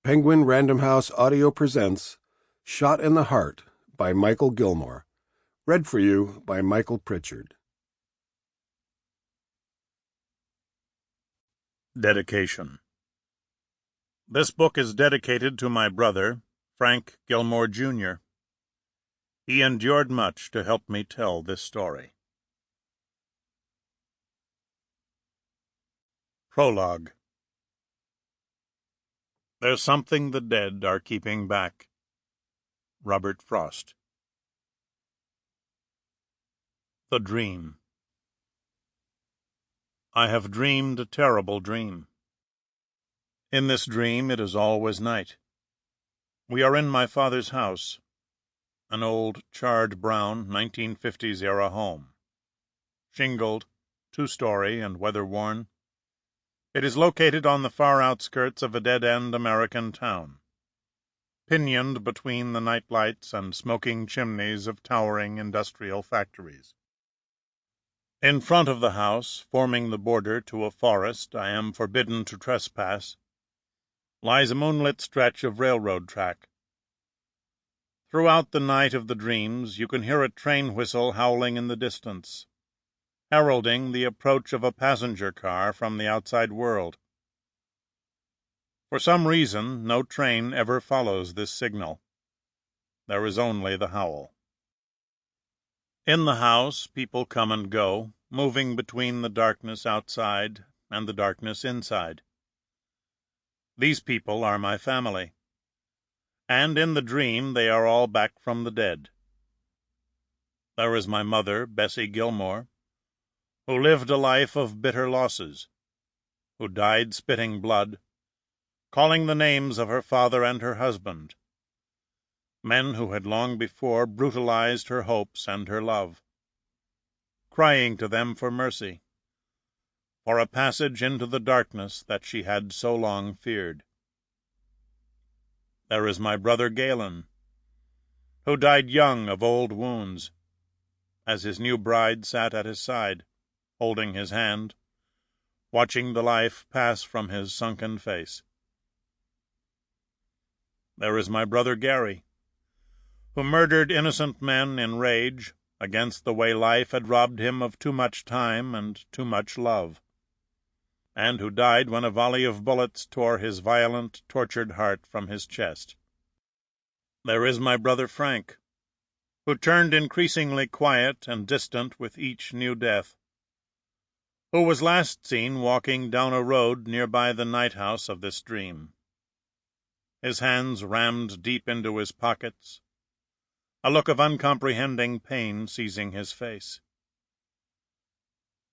Penguin Random House Audio presents Shot in the Heart by Mikal Gilmore. Read for you by Michael Prichard. Dedication. This book is dedicated to my brother, Frank Gilmore, Jr. He endured much to help me tell this story. Prologue. There's something the dead are keeping back. Robert Frost. The Dream. I have dreamed a terrible dream. In this dream it is always night. We are in my father's house, an old charred brown 1950s-era home. Shingled, two-story and weather-worn. It is located on the far outskirts of a dead-end American town, pinioned between the night lights and smoking chimneys of towering industrial factories. In front of the house, forming the border to a forest I am forbidden to trespass, lies a moonlit stretch of railroad track. Throughout the night of the dreams you can hear a train whistle howling in the distance, heralding the approach of a passenger car from the outside world. For some reason, no train ever follows this signal. There is only the howl. In the house, people come and go, moving between the darkness outside and the darkness inside. These people are my family, and in the dream they are all back from the dead. There is my mother, Bessie Gilmore, who lived a life of bitter losses, who died spitting blood, calling the names of her father and her husband, men who had long before brutalized her hopes and her love, crying to them for mercy, for a passage into the darkness that she had so long feared. There is my brother Galen, who died young of old wounds, as his new bride sat at his side, holding his hand, watching the life pass from his sunken face. There is my brother Gary, who murdered innocent men in rage against the way life had robbed him of too much time and too much love, and who died when a volley of bullets tore his violent, tortured heart from his chest. There is my brother Frank, who turned increasingly quiet and distant with each new death, who was last seen walking down a road nearby the night house of this dream, his hands rammed deep into his pockets, a look of uncomprehending pain seizing his face.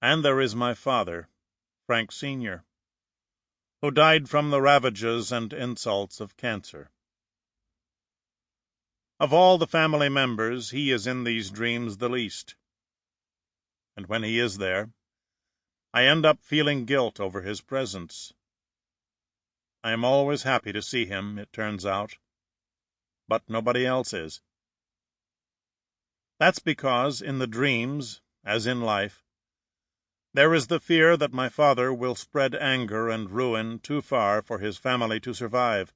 And there is my father, Frank Sr., who died from the ravages and insults of cancer. Of all the family members, he is in these dreams the least, and when he is there, I end up feeling guilt over his presence. I am always happy to see him, it turns out, but nobody else is. That's because, in the dreams, as in life, there is the fear that my father will spread anger and ruin too far for his family to survive,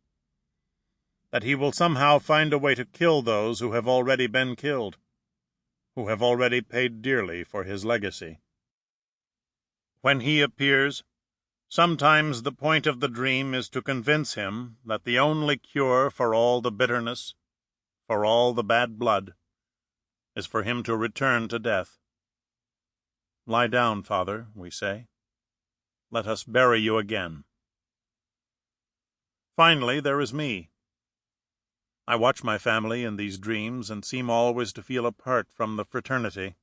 that he will somehow find a way to kill those who have already been killed, who have already paid dearly for his legacy. When he appears, sometimes the point of the dream is to convince him that the only cure for all the bitterness, for all the bad blood, is for him to return to death. Lie down, Father, we say. Let us bury you again. Finally, there is me. I watch my family in these dreams and seem always to feel apart from the fraternity,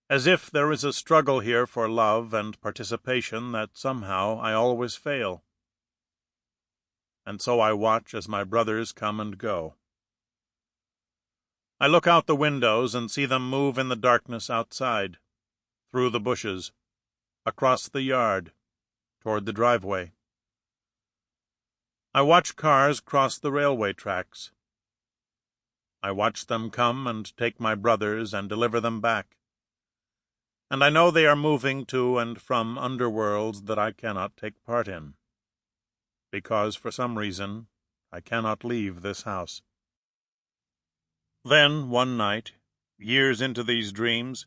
as if there is a struggle here for love and participation that somehow I always fail. And so I watch as my brothers come and go. I look out the windows and see them move in the darkness outside, through the bushes, across the yard, toward the driveway. I watch cars cross the railway tracks. I watch them come and take my brothers and deliver them back, and I know they are moving to and from underworlds that I cannot take part in. because for some reason I cannot leave this house. Then, one night, years into these dreams,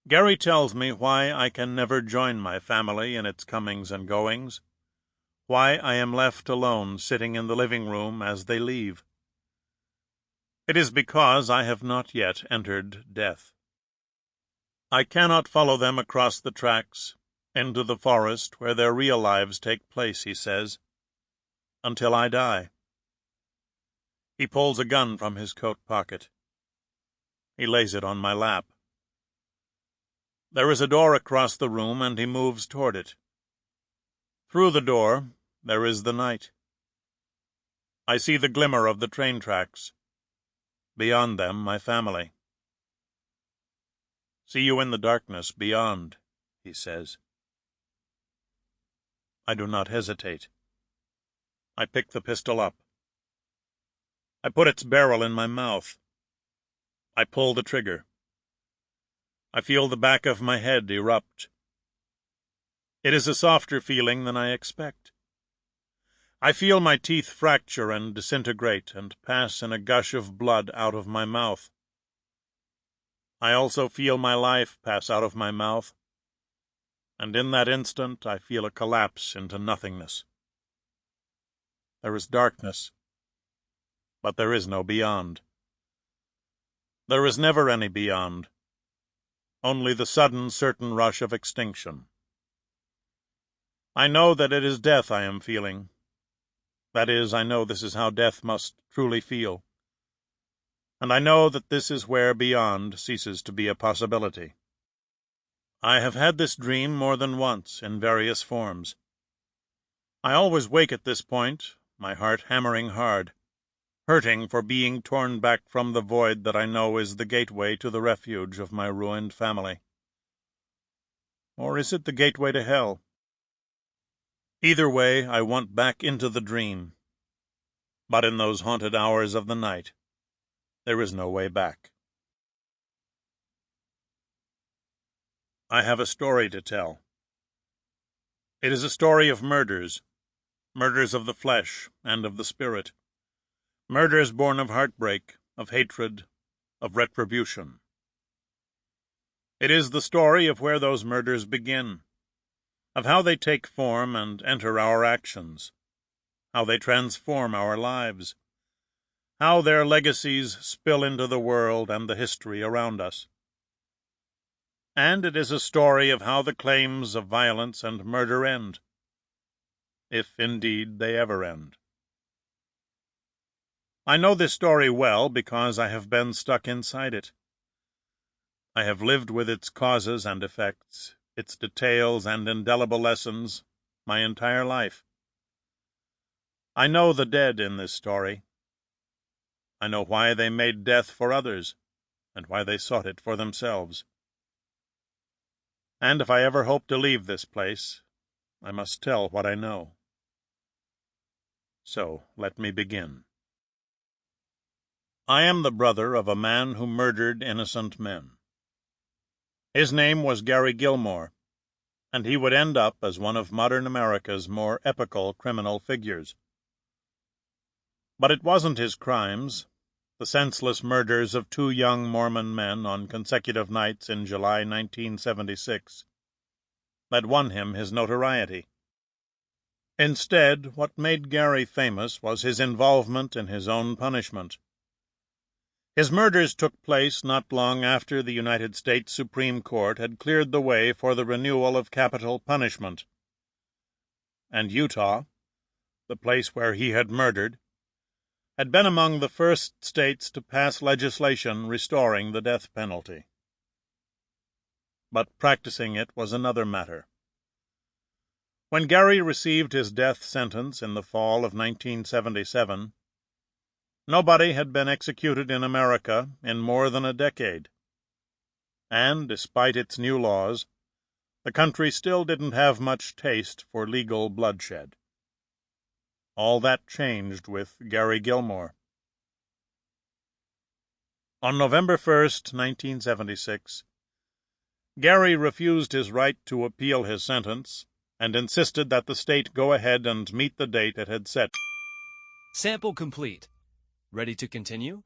Gary tells me why I can never join my family in its comings and goings, why I am left alone sitting in the living room as they leave. It is because I have not yet entered death. I cannot follow them across the tracks, into the forest where their real lives take place, he says, until I die. He pulls a gun from his coat pocket. He lays it on my lap. There is a door across the room, and he moves toward it. Through the door, there is the night. I see the glimmer of the train tracks. Beyond them, my family. See you in the darkness beyond, he says. I do not hesitate. I pick the pistol up. I put its barrel in my mouth. I pull the trigger. I feel the back of my head erupt. It is a softer feeling than I expect. I feel my teeth fracture and disintegrate and pass in a gush of blood out of my mouth. I also feel my life pass out of my mouth, and in that instant I feel a collapse into nothingness. There is darkness, but there is no beyond. There is never any beyond, only the sudden, certain rush of extinction. I know that it is death I am feeling. That is, I know this is how death must truly feel. And I know that this is where beyond ceases to be a possibility. I have had this dream more than once, in various forms. I always wake at this point, my heart hammering hard, hurting for being torn back from the void that I know is the gateway to the refuge of my ruined family. Or is it the gateway to hell? Either way, I want back into the dream. But in those haunted hours of the night, there is no way back. I have a story to tell. It is a story of murders, murders of the flesh and of the spirit, murders born of heartbreak, of hatred, of retribution. It is the story of where those murders begin, of how they take form and enter our actions, how they transform our lives, how their legacies spill into the world and the history around us. And it is a story of how the claims of violence and murder end, if indeed they ever end. I know this story well because I have been stuck inside it. I have lived with its causes and effects, its details and indelible lessons, my entire life. I know the dead in this story. I know why they made death for others, and why they sought it for themselves. And if I ever hope to leave this place, I must tell what I know. So let me begin. I am the brother of a man who murdered innocent men. His name was Gary Gilmore, and he would end up as one of modern America's more epical criminal figures. But it wasn't his crimes, the senseless murders of 2 young Mormon men on consecutive nights in July 1976, that won him his notoriety. Instead, what made Gary famous was his involvement in his own punishment. His murders took place not long after the United States Supreme Court had cleared the way for the renewal of capital punishment. And Utah, the place where he had murdered, had been among the first states to pass legislation restoring the death penalty. But practicing it was another matter. When Gary received his death sentence in the fall of 1977, nobody had been executed in America in more than a decade. And, despite its new laws, the country still didn't have much taste for legal bloodshed. All that changed with Gary Gilmore. On November 1st, 1976, Gary refused his right to appeal his sentence and insisted that the state go ahead and meet the date it had set. Sample complete. Ready to continue?